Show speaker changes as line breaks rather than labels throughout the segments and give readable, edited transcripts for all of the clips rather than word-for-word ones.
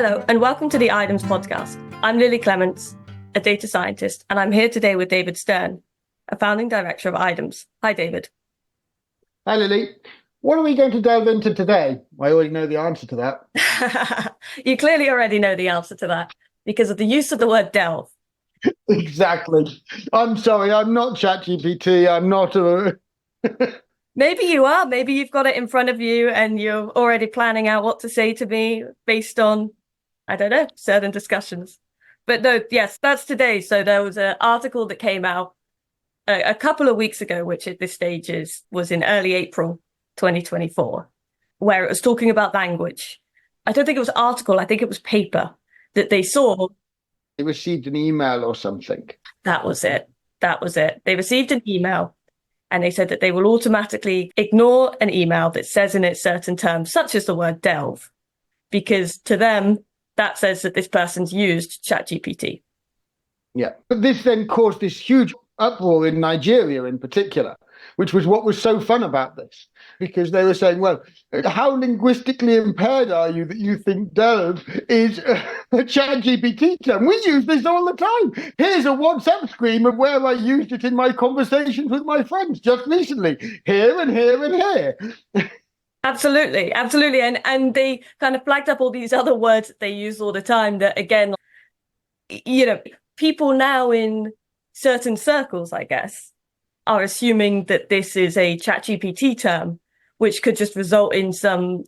Hello, and welcome to the Items podcast. I'm Lily Clements, a data scientist, and I'm here today with David Stern, a founding director of Items. Hi, David.
Hi, Lily. What are we going to delve into today? I already know the answer to that.
You clearly already know the answer to that because of the use of the word delve.
Exactly. I'm sorry, I'm not ChatGPT. I'm not a...
Maybe you are. Maybe you've got it in front of you and you're already planning out what to say to me based on, I don't know, certain discussions. But no, yes, that's today. So there was an article that came out a couple of weeks ago, which at this stage was in early April 2024, where it was talking about language. I don't think it was article. I think it was paper that they saw.
They received an email or something.
That was it. They received an email and they said that they will automatically ignore an email that says in it certain terms, such as the word delve, because to them, that says that this person's used ChatGPT.
Yeah. But this then caused this huge uproar in Nigeria in particular, which was what was so fun about this, because they were saying, well, how linguistically impaired are you that you think delve is a ChatGPT term? We use this all the time. Here's a WhatsApp screen of where I used it in my conversations with my friends just recently, here and here and here.
Absolutely. And they kind of flagged up all these other words that they use all the time that, again, people now in certain circles, I guess, are assuming that this is a ChatGPT term, which could just result in some,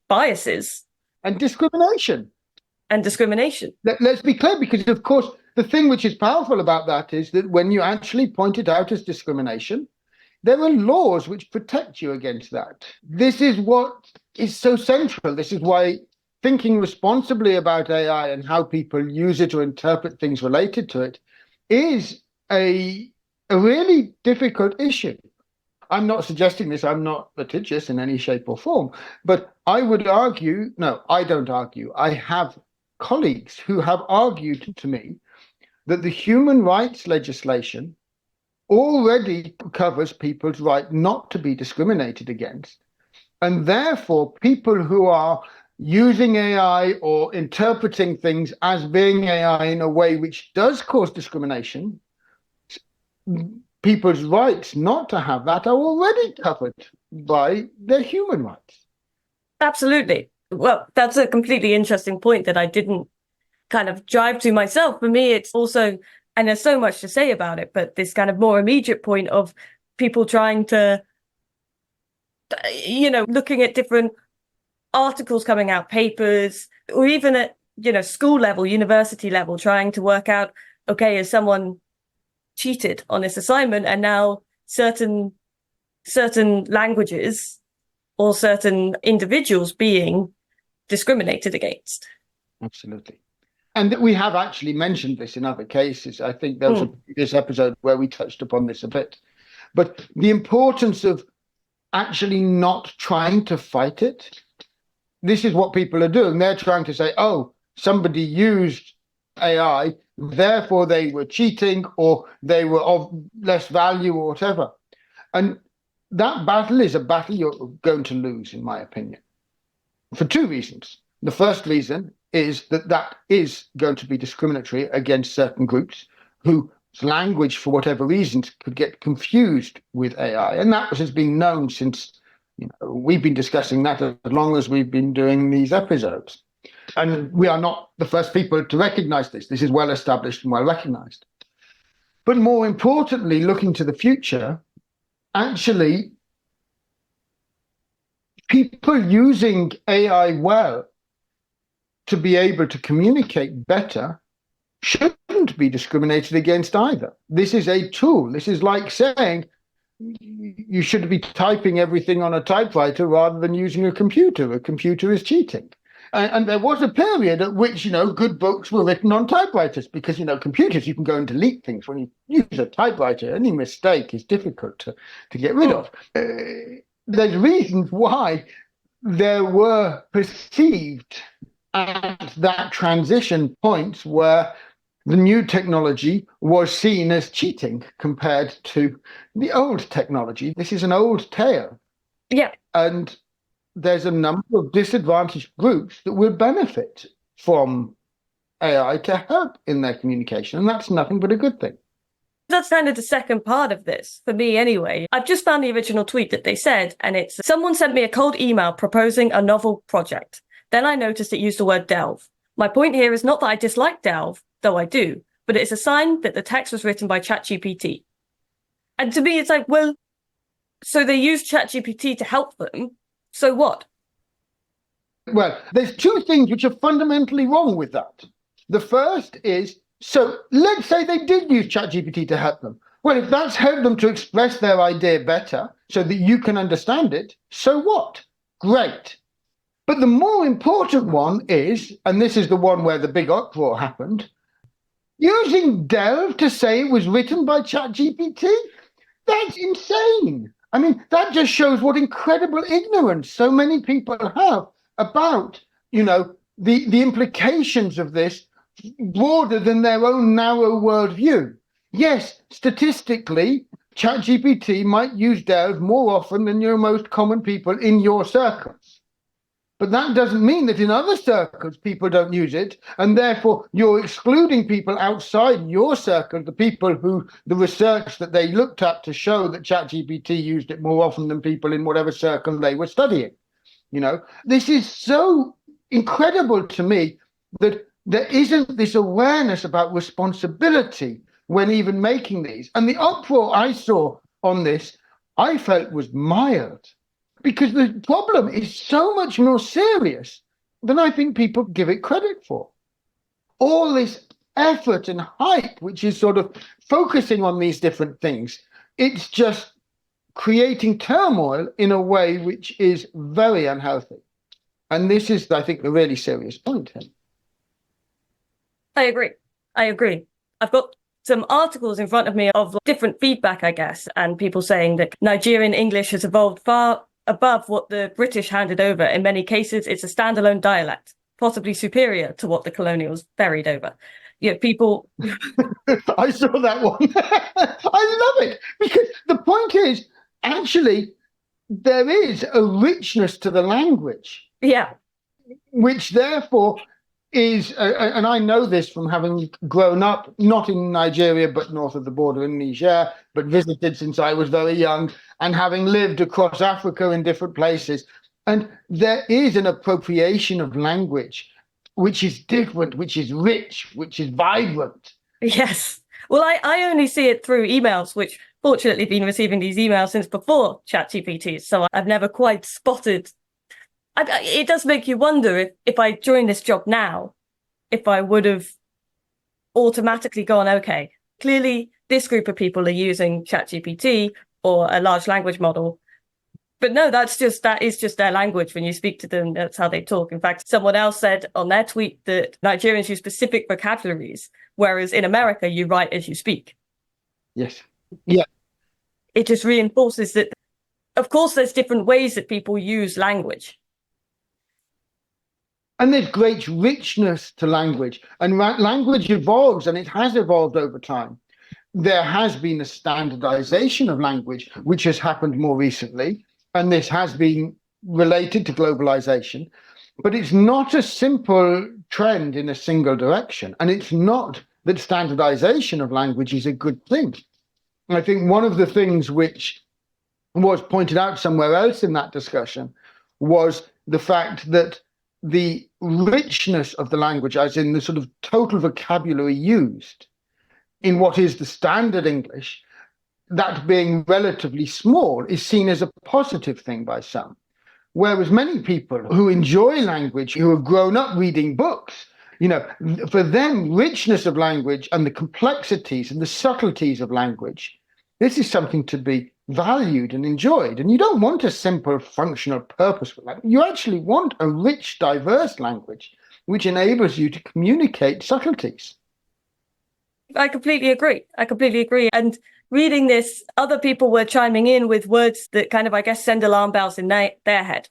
biases.
And discrimination.
Let's
be clear, because, of course, the thing which is powerful about that is that when you actually point it out as discrimination, there are laws which protect you against that. This is what is so central. This is why thinking responsibly about AI and how people use it or interpret things related to it is a really difficult issue. I'm not suggesting this. I'm not litigious in any shape or form. But I would argue, no, I don't argue. I have colleagues who have argued to me that the human rights legislation already covers people's right not to be discriminated against. And therefore, people who are using AI or interpreting things as being AI in a way which does cause discrimination, people's rights not to have that are already covered by their human rights.
Absolutely. Well, that's a completely interesting point that I didn't kind of drive to myself. For me, it's also, and there's so much to say about it, but this kind of more immediate point of people trying to, looking at different articles coming out, papers, or even at, school level, university level, trying to work out, okay, is someone cheated on this assignment, and now certain languages or certain individuals being discriminated against.
Absolutely. And we have actually mentioned this in other cases. I think there was a previous episode where we touched upon this a bit. But the importance of actually not trying to fight it, this is what people are doing. They're trying to say, oh, somebody used AI, therefore they were cheating or they were of less value or whatever. And that battle is a battle you're going to lose, in my opinion, for two reasons. The first reason is that is going to be discriminatory against certain groups whose language, for whatever reasons, could get confused with AI. And that has been known since, we've been discussing that as long as we've been doing these episodes. And we are not the first people to recognize this. This is well established and well recognized. But more importantly, looking to the future, actually, people using AI well to be able to communicate better shouldn't be discriminated against either. This is a tool. This is like saying you should be typing everything on a typewriter rather than using a computer. A computer is cheating. And there was a period at which, good books were written on typewriters because, computers, you can go and delete things. When you use a typewriter, any mistake is difficult to get rid of. There's reasons why there were perceived at that transition points where the new technology was seen as cheating compared to the old technology. This is an old tale.
Yeah.
And there's a number of disadvantaged groups that will benefit from AI to help in their communication, and that's nothing but a good thing.
That's kind of the second part of this, for me anyway. I've just found the original tweet that they said, and it's, someone sent me a cold email proposing a novel project. Then I noticed it used the word delve. My point here is not that I dislike delve, though I do, but it's a sign that the text was written by ChatGPT. And to me, it's like, well, so they use ChatGPT to help them, so what?
Well, there's two things which are fundamentally wrong with that. The first is, so let's say they did use ChatGPT to help them. Well, if that's helped them to express their idea better so that you can understand it, so what? Great. But the more important one is, and this is the one where the big uproar happened, using Delve to say it was written by ChatGPT? That's insane. I mean, that just shows what incredible ignorance so many people have about, the implications of this broader than their own narrow worldview. Yes, statistically, ChatGPT might use Delve more often than your most common people in your circles. But that doesn't mean that in other circles people don't use it, and therefore you're excluding people outside your circle, the people who the research that they looked at to show that ChatGPT used it more often than people in whatever circle they were studying. This is so incredible to me that there isn't this awareness about responsibility when even making these. And the uproar I saw on this, I felt was mild, because the problem is so much more serious than I think people give it credit for. All this effort and hype, which is sort of focusing on these different things, it's just creating turmoil in a way which is very unhealthy. And this is, I think, the really serious point here.
I agree. I've got some articles in front of me of different feedback, I guess, and people saying that Nigerian English has evolved far above what the British handed over. In many cases, it's a standalone dialect, possibly superior to what the colonials buried over. People...
I saw that one. I love it, because the point is, actually, there is a richness to the language.
Yeah.
Which therefore is, and I know this from having grown up, not in Nigeria, but north of the border in Niger, but visited since I was very young, and having lived across Africa in different places. And there is an appropriation of language, which is different, which is rich, which is vibrant.
Yes. Well, I only see it through emails, which fortunately been receiving these emails since before ChatGPT. So I've never quite spotted. It does make you wonder if I joined this job now, if I would have automatically gone, okay, clearly this group of people are using ChatGPT or a large language model. But no, that is just their language. When you speak to them, that's how they talk. In fact, someone else said on their tweet that Nigerians use specific vocabularies, whereas in America, you write as you speak.
Yes. Yeah.
It just reinforces that, of course, there's different ways that people use language.
And there's great richness to language, and language evolves, and it has evolved over time. There has been a standardization of language, which has happened more recently, and this has been related to globalization, but it's not a simple trend in a single direction. And it's not that standardization of language is a good thing. I think one of the things which was pointed out somewhere else in that discussion was the fact that the richness of the language, as in the sort of total vocabulary used in what is the standard English, that being relatively small, is seen as a positive thing by some. Whereas many people who enjoy language, who have grown up reading books, for them, richness of language and the complexities and the subtleties of language, this is something to be valued and enjoyed. And you don't want a simple, functional, purposeful language. You actually want a rich, diverse language, which enables you to communicate subtleties.
I completely agree. And reading this, other people were chiming in with words that kind of, I guess, send alarm bells in their head.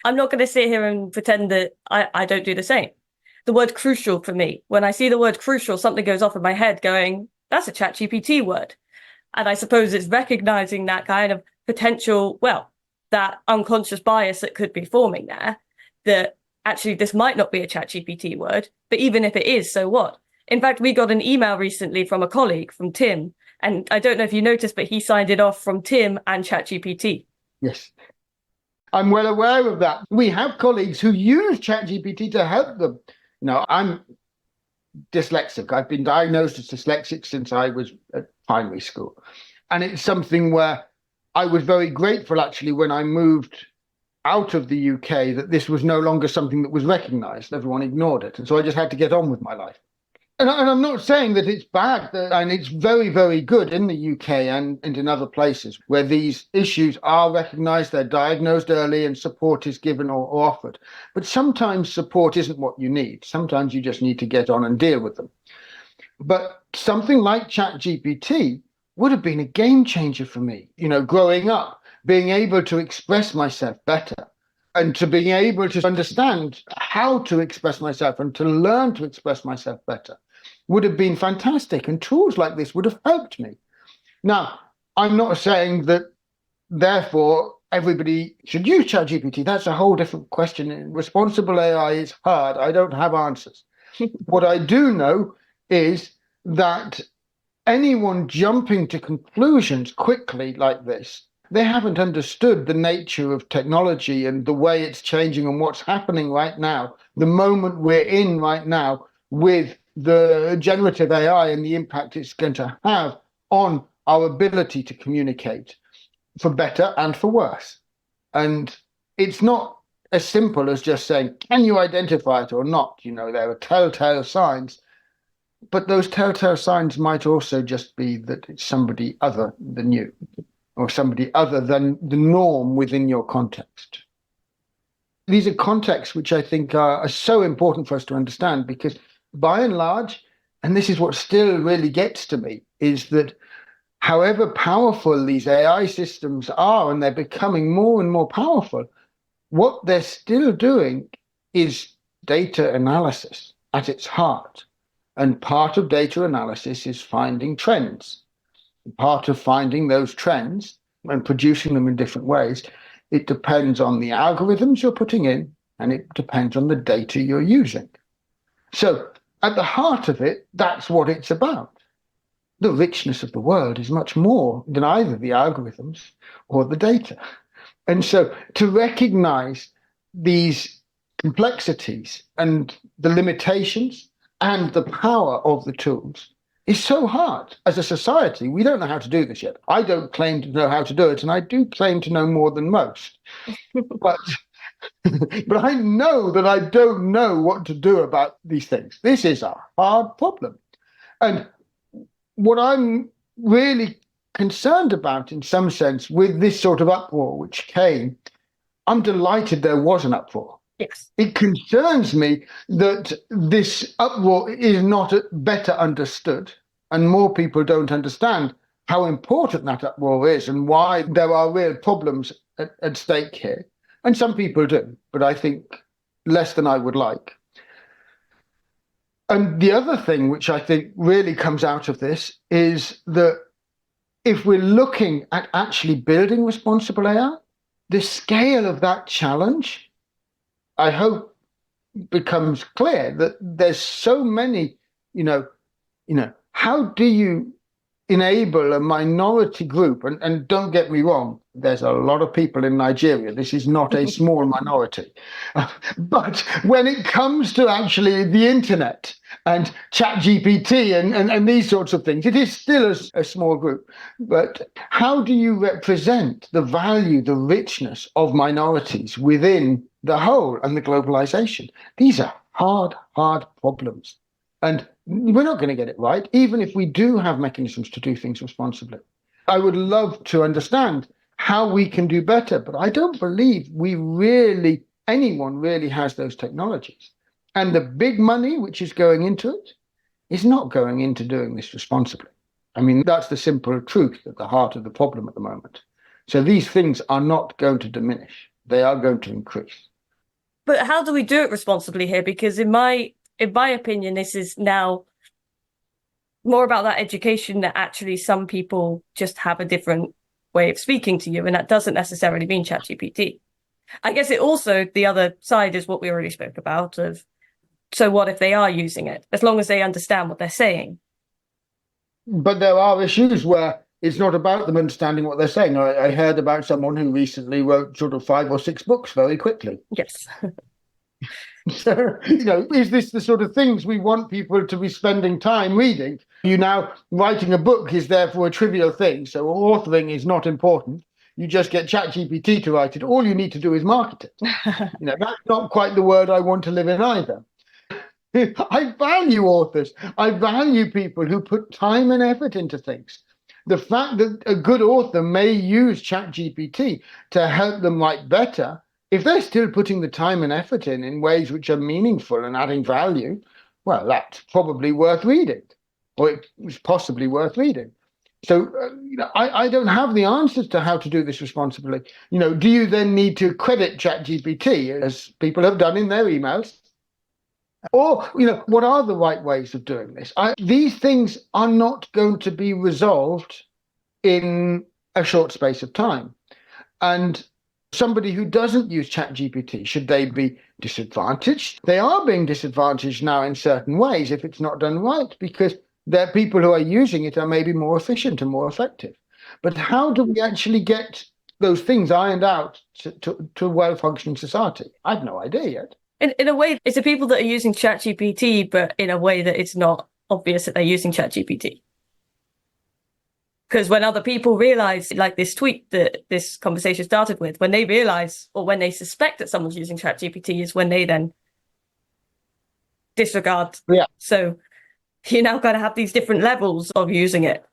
I'm not going to sit here and pretend that I don't do the same. The word crucial for me, when I see the word crucial, something goes off in my head going, that's a ChatGPT word. And I suppose it's recognizing that kind of potential, well, that unconscious bias that could be forming there, that actually this might not be a ChatGPT word, but even if it is, so what? In fact, we got an email recently from a colleague, from Tim, and I don't know if you noticed, but he signed it off from Tim and ChatGPT.
Yes. I'm well aware of that. We have colleagues who use ChatGPT to help them. I'm dyslexic. I've been diagnosed as dyslexic since I was at primary school. And it's something where I was very grateful, actually, when I moved out of the UK, that this was no longer something that was recognized. Everyone ignored it. And so I just had to get on with my life. And I'm not saying that it's bad, and it's very, very good in the UK and in other places where these issues are recognized, they're diagnosed early, and support is given or offered. But sometimes support isn't what you need. Sometimes you just need to get on and deal with them. But something like ChatGPT would have been a game changer for me, growing up, being able to express myself better and to being able to understand how to express myself and to learn to express myself better would have been fantastic. And tools like this would have helped me. Now, I'm not saying that, therefore, everybody should use ChatGPT. That's a whole different question. Responsible AI is hard. I don't have answers. What I do know is that anyone jumping to conclusions quickly like this, they haven't understood the nature of technology and the way it's changing and what's happening right now, the moment we're in right now with the generative AI and the impact it's going to have on our ability to communicate, for better and for worse. And it's not as simple as just saying, can you identify it or not? There are telltale signs. But those telltale signs might also just be that it's somebody other than you, or somebody other than the norm within your context. These are contexts which I think are so important for us to understand, because by and large, and this is what still really gets to me, is that however powerful these AI systems are, and they're becoming more and more powerful, what they're still doing is data analysis at its heart. And part of data analysis is finding trends. Part of finding those trends and producing them in different ways, it depends on the algorithms you're putting in, and it depends on the data you're using. So at the heart of it, that's what it's about. The richness of the world is much more than either the algorithms or the data. And so to recognize these complexities and the limitations and the power of the tools is so hard. As a society, we don't know how to do this yet. I don't claim to know how to do it, and I do claim to know more than most. But I know that I don't know what to do about these things. This is a hard problem. And what I'm really concerned about, in some sense, with this sort of uproar which came, I'm delighted there was an uproar.
Yes.
It concerns me that this uproar is not better understood, and more people don't understand how important that uproar is and why there are real problems at stake here. And some people do, but I think less than I would like. And the other thing which I think really comes out of this is that if we're looking at actually building responsible AI, the scale of that challenge, I hope, becomes clear. That there's so many, how do you enable a minority group? And don't get me wrong, there's a lot of people in Nigeria. This is not a small minority. But when it comes to actually the internet and ChatGPT and these sorts of things, it is still a small group. But how do you represent the value, the richness of minorities within the whole and the globalization? These are hard problems. And we're not going to get it right, even if we do have mechanisms to do things responsibly. I would love to understand how we can do better, but I don't believe anyone really has those technologies. And the big money which is going into it is not going into doing this responsibly. I mean, that's the simple truth at the heart of the problem at the moment. So these things are not going to diminish. They are going to increase.
But how do we do it responsibly here? Because in my opinion, this is now more about that education, that actually some people just have a different way of speaking to you, and that doesn't necessarily mean ChatGPT. I guess it also, the other side is what we already spoke about of, so what if they are using it, as long as they understand what they're saying?
But there are issues where it's not about them understanding what they're saying. I heard about someone who recently wrote sort of 5 or 6 books very quickly.
Yes.
So, is this the sort of things we want people to be spending time reading? Now, writing a book is therefore a trivial thing, so authoring is not important. You just get ChatGPT to write it. All you need to do is market it. That's not quite the world I want to live in either. I value authors. I value people who put time and effort into things. The fact that a good author may use ChatGPT to help them write better, if they're still putting the time and effort in ways which are meaningful and adding value, well, that's probably worth reading, or it was possibly worth reading. So I don't have the answers to how to do this responsibly. Do you then need to credit ChatGPT, as people have done in their emails? Or, what are the right ways of doing this? These things are not going to be resolved in a short space of time. And somebody who doesn't use ChatGPT, should they be disadvantaged? They are being disadvantaged now in certain ways if it's not done right, because there are people who are using it are maybe more efficient and more effective. But how do we actually get those things ironed out to a well-functioning society? I've no idea yet.
In a way, it's the people that are using ChatGPT, but in a way that it's not obvious that they're using ChatGPT. Because when other people realize, like this tweet that this conversation started with, when they realize or when they suspect that someone's using ChatGPT is when they then disregard.
Yeah.
So you now got to have these different levels of using it.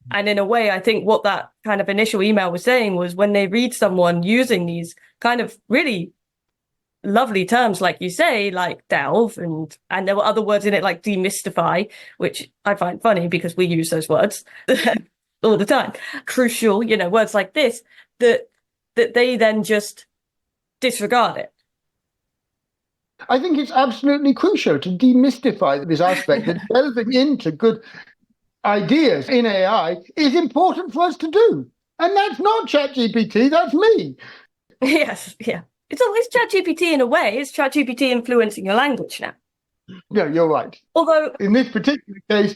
And in a way, I think what that kind of initial email was saying was when they read someone using these kind of really lovely terms, like you say, like delve, and there were other words in it like demystify, which I find funny because we use those words all the time. Crucial, words like this, that they then just disregard it.
I think it's absolutely crucial to demystify this aspect that delving into good ideas in AI is important for us to do. And that's not ChatGPT, that's me.
Yes, yeah. It's ChatGPT in a way. It's ChatGPT influencing your language now.
Yeah, you're right.
Although
in this particular case,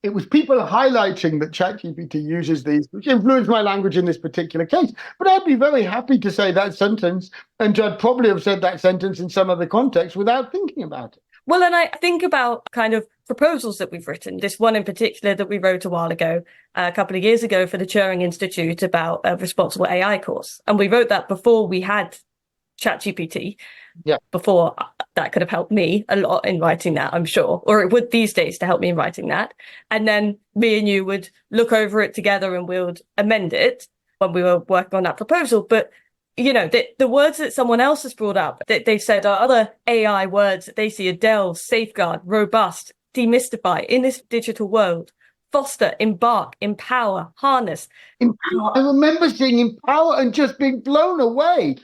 it was people highlighting that ChatGPT uses these, which influenced my language in this particular case. But I'd be very happy to say that sentence, and I'd probably have said that sentence in some other context without thinking about it.
Well, and I think about kind of proposals that we've written. This one in particular that we wrote a while ago, a couple of years ago for the Turing Institute about a responsible AI course. And we wrote that before we had ChatGPT. Yeah. Before that could have helped me a lot in writing that, I'm sure, or it would these days to help me in writing that. And then me and you would look over it together and we would amend it when we were working on that proposal. But the words that someone else has brought up, that they've said are other AI words that they see are delve, safeguard, robust, demystify in this digital world, foster, embark, empower, harness.
Empower. I remember seeing empower and just being blown away.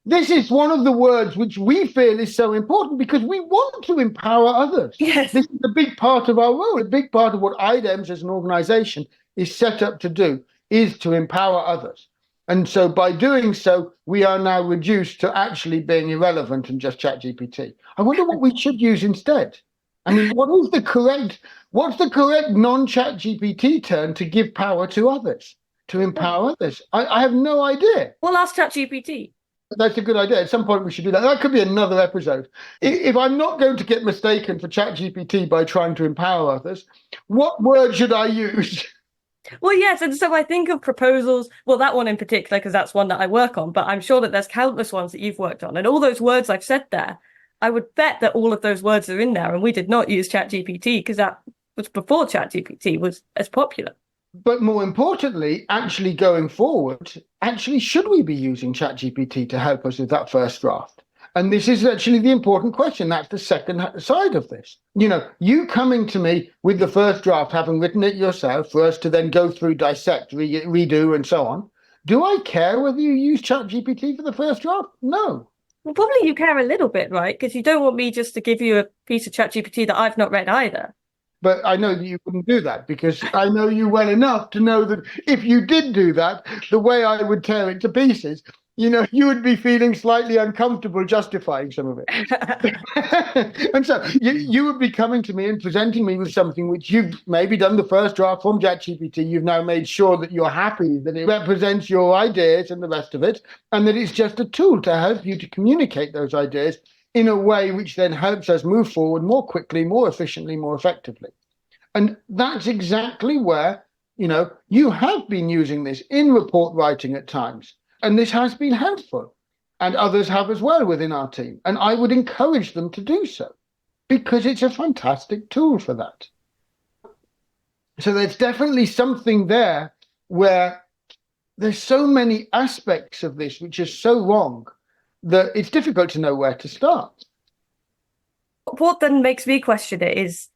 This is one of the words which we feel is so important because we want to empower others.
Yes.
This is a big part of our role. A big part of what IDEMS as an organization is set up to do is to empower others. And so by doing so, we are now reduced to actually being irrelevant and just ChatGPT. I wonder what we should use instead. I mean, what's the correct non-ChatGPT term to give power to others, to empower others? I have no idea.
Well, ask ChatGPT.
That's a good idea. At some point, we should do that. That could be another episode. If I'm not going to get mistaken for ChatGPT by trying to empower others, what word should I use?
Well, yes. And so I think of proposals, well, that one in particular, because that's one that I work on, but I'm sure that there's countless ones that you've worked on. And all those words I've said there, I would bet that all of those words are in there. And we did not use ChatGPT because that was before ChatGPT was as popular.
But more importantly, actually going forward, should we be using ChatGPT to help us with that first draft? And this is actually the important question. That's the second side of this. You coming to me with the first draft, having written it yourself, for us to then go through, dissect, redo, and so on. Do I care whether you use ChatGPT for the first draft? No.
Well, probably you care a little bit, right? Because you don't want me just to give you a piece of ChatGPT that I've not read either.
But I know that you wouldn't do that, because I know you well enough to know that if you did do that, the way I would tear it to pieces, you would be feeling slightly uncomfortable justifying some of it. And so you would be coming to me and presenting me with something which you've maybe done the first draft from ChatGPT. You've now made sure that you're happy, that it represents your ideas and the rest of it, and that it's just a tool to help you to communicate those ideas in a way which then helps us move forward more quickly, more efficiently, more effectively. And that's exactly where, you have been using this in report writing at times. And this has been helpful. And others have as well within our team. And I would encourage them to do so, because it's a fantastic tool for that. So there's definitely something there where there's so many aspects of this which are so wrong that it's difficult to know where to start.
What then makes me question it is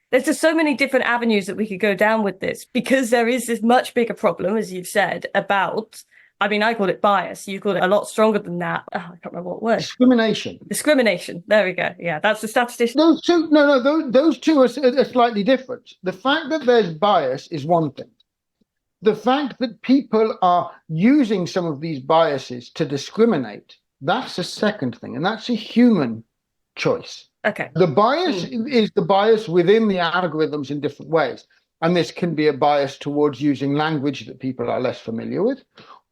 there's just so many different avenues that we could go down with this, because there is this much bigger problem, as you've said, about, I called it bias. You called it a lot stronger than that. Oh, I can't remember what word. Discrimination. There we go. Yeah, that's the statistician.
Those two are slightly different. The fact that there's bias is one thing. The fact that people are using some of these biases to discriminate, that's a second thing, and that's a human choice.
Okay.
The bias is the bias within the algorithms in different ways. And this can be a bias towards using language that people are less familiar with,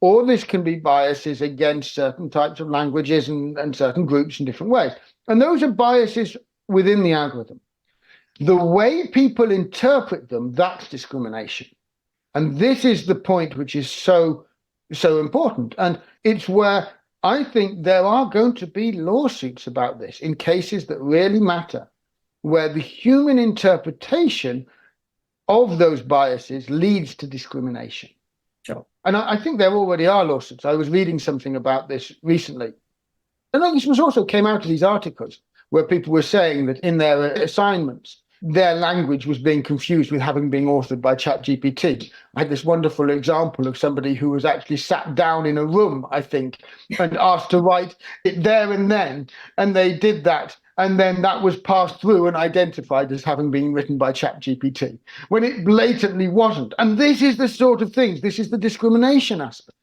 or this can be biases against certain types of languages and certain groups in different ways. And those are biases within the algorithm. The way people interpret them, that's discrimination. And this is the point which is so important. And it's where I think there are going to be lawsuits about this in cases that really matter, where the human interpretation of those biases leads to discrimination.
Sure.
And I think there already are lawsuits. I was reading something about this recently. And this was also came out of these articles where people were saying that in their assignments, their language was being confused with having been authored by ChatGPT. I had this wonderful example of somebody who was actually sat down in a room, I think, and asked to write it there and then. And they did that. And then that was passed through and identified as having been written by ChatGPT, when it blatantly wasn't. And this is the sort of things, this is the discrimination aspect.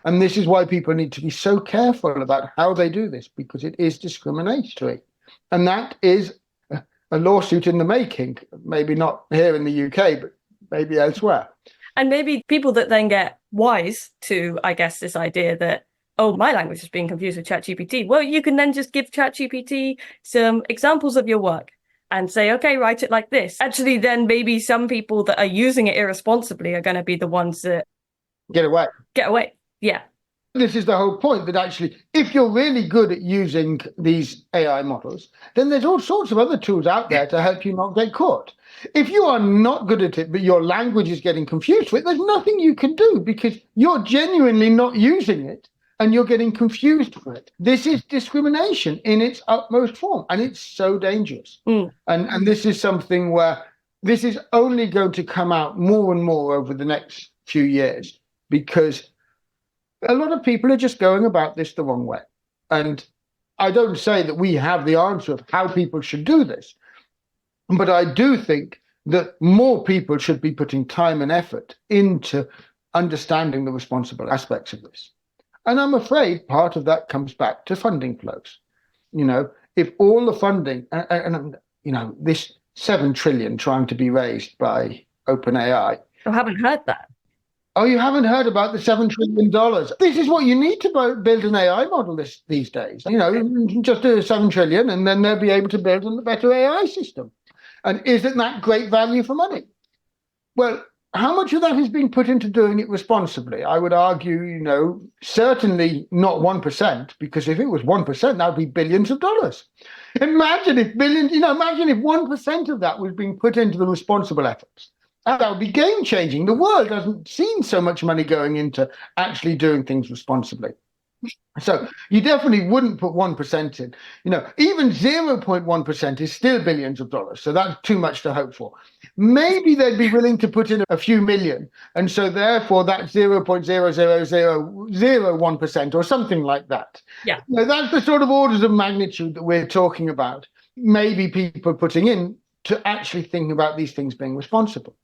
And this is why people need to be so careful about how they do this, because it is discriminatory. And that is a lawsuit in the making, maybe not here in the UK, but maybe elsewhere.
And maybe people that then get wise to, I guess, this idea that, oh, my language is being confused with ChatGPT. Well, you can then just give ChatGPT some examples of your work and say, okay, write it like this. Actually, then maybe some people that are using it irresponsibly are going to be the ones that
get away.
Yeah.
This is the whole point, that actually, if you're really good at using these AI models, then there's all sorts of other tools out there to help you not get caught. If you are not good at it, but your language is getting confused with it, there's nothing you can do, because you're genuinely not using it and you're getting confused for it. This is discrimination in its utmost form, and it's so dangerous. And this is something where this is only going to come out more and more over the next few years, because a lot of people are just going about this the wrong way. And I don't say that we have the answer of how people should do this, but I do think that more people should be putting time and effort into understanding the responsible aspects of this. And I'm afraid part of that comes back to funding flows. If all the funding, and this 7 trillion trying to be raised by OpenAI.
I haven't heard that.
Oh, you haven't heard about the $7 trillion. This is what you need to build an AI model these days. Just do 7 trillion and then they'll be able to build a better AI system. And isn't that great value for money? Well, how much of that has been put into doing it responsibly? I would argue, certainly not 1%, because if it was 1%, that would be billions of dollars. Imagine if 1% of that was being put into the responsible efforts. That would be game-changing. The world hasn't seen so much money going into actually doing things responsibly. So you definitely wouldn't put 1% in. Even 0.1% is still billions of dollars. So that's too much to hope for. Maybe they'd be willing to put in a few million. And so therefore that's 0.00001% or something like that.
Yeah.
That's the sort of orders of magnitude that we're talking about. Maybe people putting in to actually think about these things being responsible.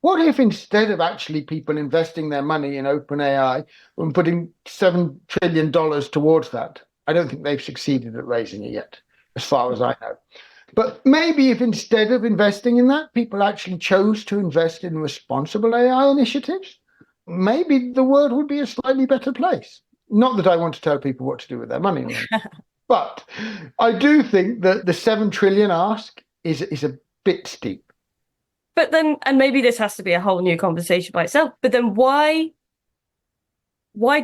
What if instead of actually people investing their money in OpenAI and putting $7 trillion towards that, I don't think they've succeeded at raising it yet, as far as I know. But maybe if instead of investing in that, people actually chose to invest in responsible AI initiatives, maybe the world would be a slightly better place. Not that I want to tell people what to do with their money, but I do think that the 7 trillion ask is a bit steep.
But then, and maybe this has to be a whole new conversation by itself, but then why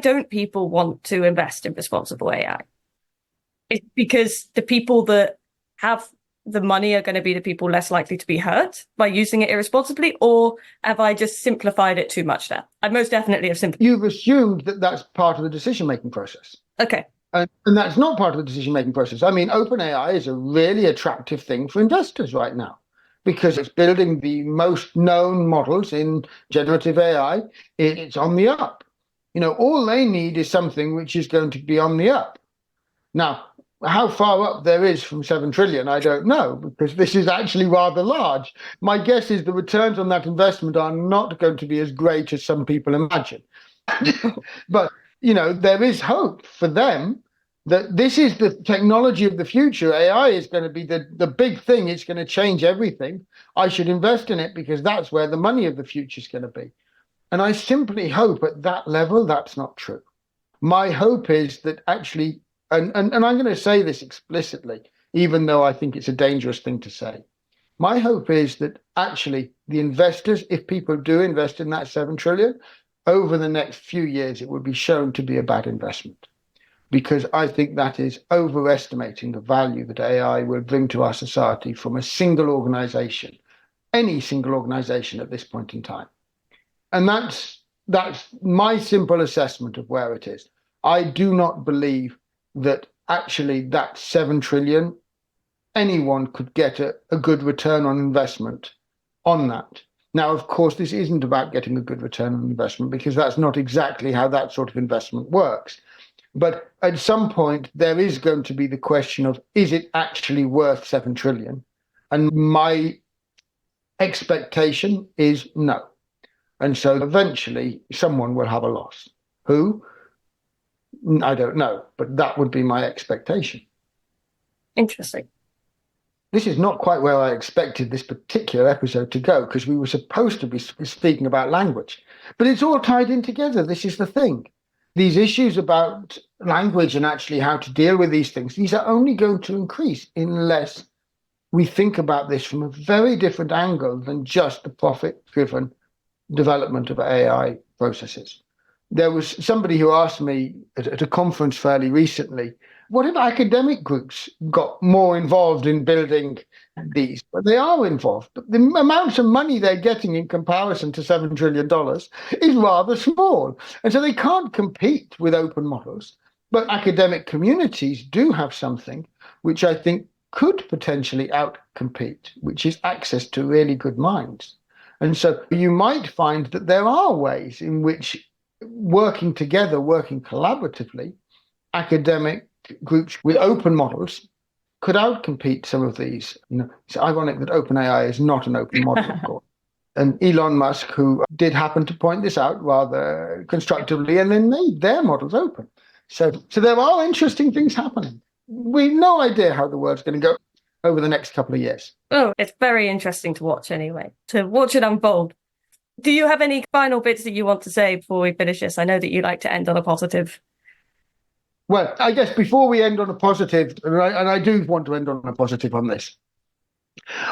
don't people want to invest in responsible AI? It's because the people that have the money are going to be the people less likely to be hurt by using it irresponsibly, or have I just simplified it too much there? I most definitely have simplified.
You've assumed that that's part of the decision-making process.
Okay.
And that's not part of the decision-making process. I mean, OpenAI is a really attractive thing for investors right now because it's building the most known models in generative AI. It's on the up. All they need is something which is going to be on the up. Now, how far up there is from 7 trillion, I don't know, because this is actually rather large. My guess is the returns on that investment are not going to be as great as some people imagine. But, there is hope for them that this is the technology of the future. AI is going to be the big thing. It's going to change everything. I should invest in it because that's where the money of the future is going to be. And I simply hope at that level that's not true. My hope is that actually, and I'm going to say this explicitly, even though I think it's a dangerous thing to say. My hope is that actually the investors, if people do invest in that 7 trillion, over the next few years, it would be shown to be a bad investment. Because I think that is overestimating the value that AI will bring to our society from a single organization, any single organization at this point in time. And that's my simple assessment of where it is. I do not believe that actually that 7 trillion, anyone could get a good return on investment on that. Now, of course, this isn't about getting a good return on investment because that's not exactly how that sort of investment works. But at some point, there is going to be the question of, is it actually worth 7 trillion? And my expectation is no. And so eventually someone will have a loss. Who? I don't know, but that would be my expectation.
Interesting.
This is not quite where I expected this particular episode to go, because we were supposed to be speaking about language. But it's all tied in together. This is the thing. These issues about language and actually how to deal with these things, these are only going to increase unless we think about this from a very different angle than just the profit-driven development of AI processes. There was somebody who asked me at a conference fairly recently, what if academic groups got more involved in building these? But they are involved. But the amounts of money they're getting in comparison to $7 trillion is rather small. And so they can't compete with open models. But academic communities do have something which I think could potentially outcompete, which is access to really good minds. And so you might find that there are ways in which working together, working collaboratively, academic groups with open models could outcompete some of these. It's ironic that OpenAI is not an open model, of course. And Elon Musk, who did happen to point this out rather constructively, and then made their models open. So there are interesting things happening. We've no idea how the world's going to go over the next couple of years.
Oh, it's very interesting to watch anyway, to watch it unfold. Do you have any final bits that you want to say before we finish this? I know that you like to end on a positive.
Well, I guess before we end on a positive, and I do want to end on a positive on this,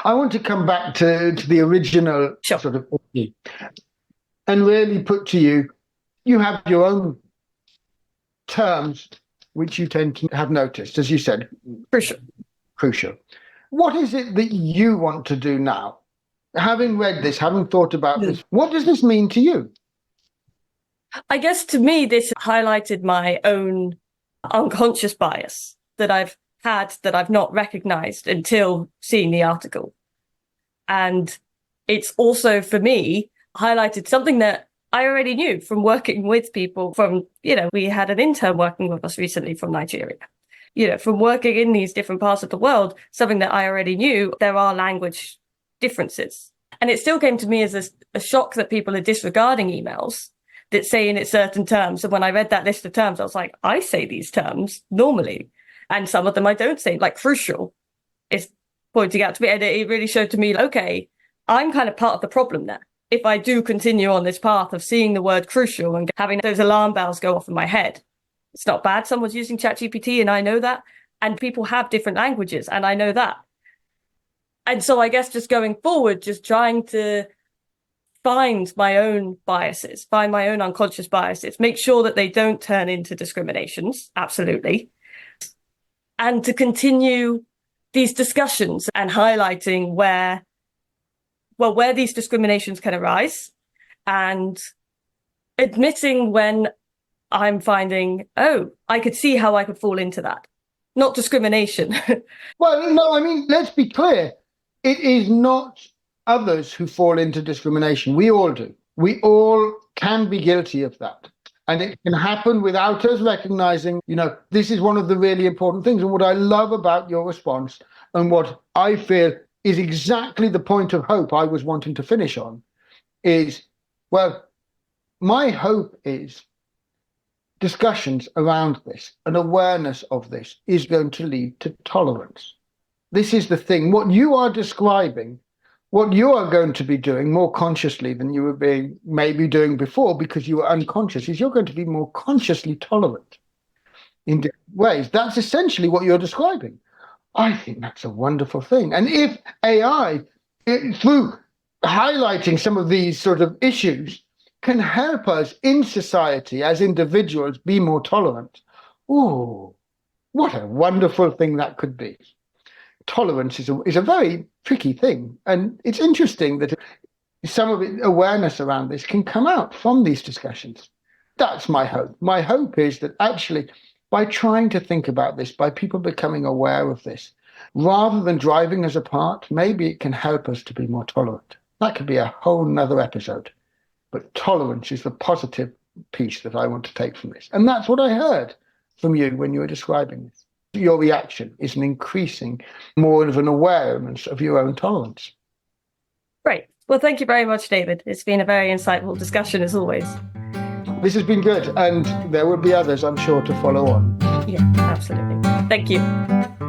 I want to come back to the original sort of and really put to you, you have your own terms which you tend to have noticed, as you said. Crucial. What is it that you want to do now? Having read this, having thought about this, what does this mean to you?
I guess to me, this highlighted my own unconscious bias that I've had that I've not recognized until seeing the article. And it's also, for me, highlighted something that I already knew from working with people from, we had an intern working with us recently from Nigeria. From working in these different parts of the world, something that I already knew, there are language differences. And it still came to me as a shock that people are disregarding emails that say in its certain terms. And when I read that list of terms, I was like, I say these terms normally. And some of them I don't say, like crucial is pointing out to me. And it really showed to me, okay, I'm kind of part of the problem there. If I do continue on this path of seeing the word crucial and having those alarm bells go off in my head, it's not bad. Someone's using ChatGPT and I know that. And people have different languages and I know that. And so I guess just going forward, just trying to find my own biases, find my own unconscious biases, make sure that they don't turn into discriminations. Absolutely. And to continue these discussions and highlighting where these discriminations can arise and admitting when I'm finding, oh, I could see how I could fall into that. Not discrimination.
Well, no, I mean, let's be clear. It is not others who fall into discrimination. We all do. We all can be guilty of that. And it can happen without us recognizing, this is one of the really important things. And what I love about your response and what I feel is exactly the point of hope I was wanting to finish on is, well, my hope is discussions around this and awareness of this is going to lead to tolerance. This is the thing. What you are describing, what you are going to be doing more consciously than you were maybe doing before because you were unconscious, is you're going to be more consciously tolerant in different ways. That's essentially what you're describing. I think that's a wonderful thing. And if AI, through highlighting some of these sort of issues, can help us in society as individuals be more tolerant, oh, what a wonderful thing that could be. Tolerance is a very tricky thing. And it's interesting that some of the awareness around this can come out from these discussions. That's my hope. My hope is that actually by trying to think about this, by people becoming aware of this, rather than driving us apart, maybe it can help us to be more tolerant. That could be a whole nother episode. But tolerance is the positive piece that I want to take from this. And that's what I heard from you when you were describing this. Your reaction is an increasing, more of an awareness of your own tolerance.
Great. Well, thank you very much, David. It's been a very insightful discussion as always.
This has been good, and there will be others, I'm sure, to follow on.
Yeah, absolutely. Thank you.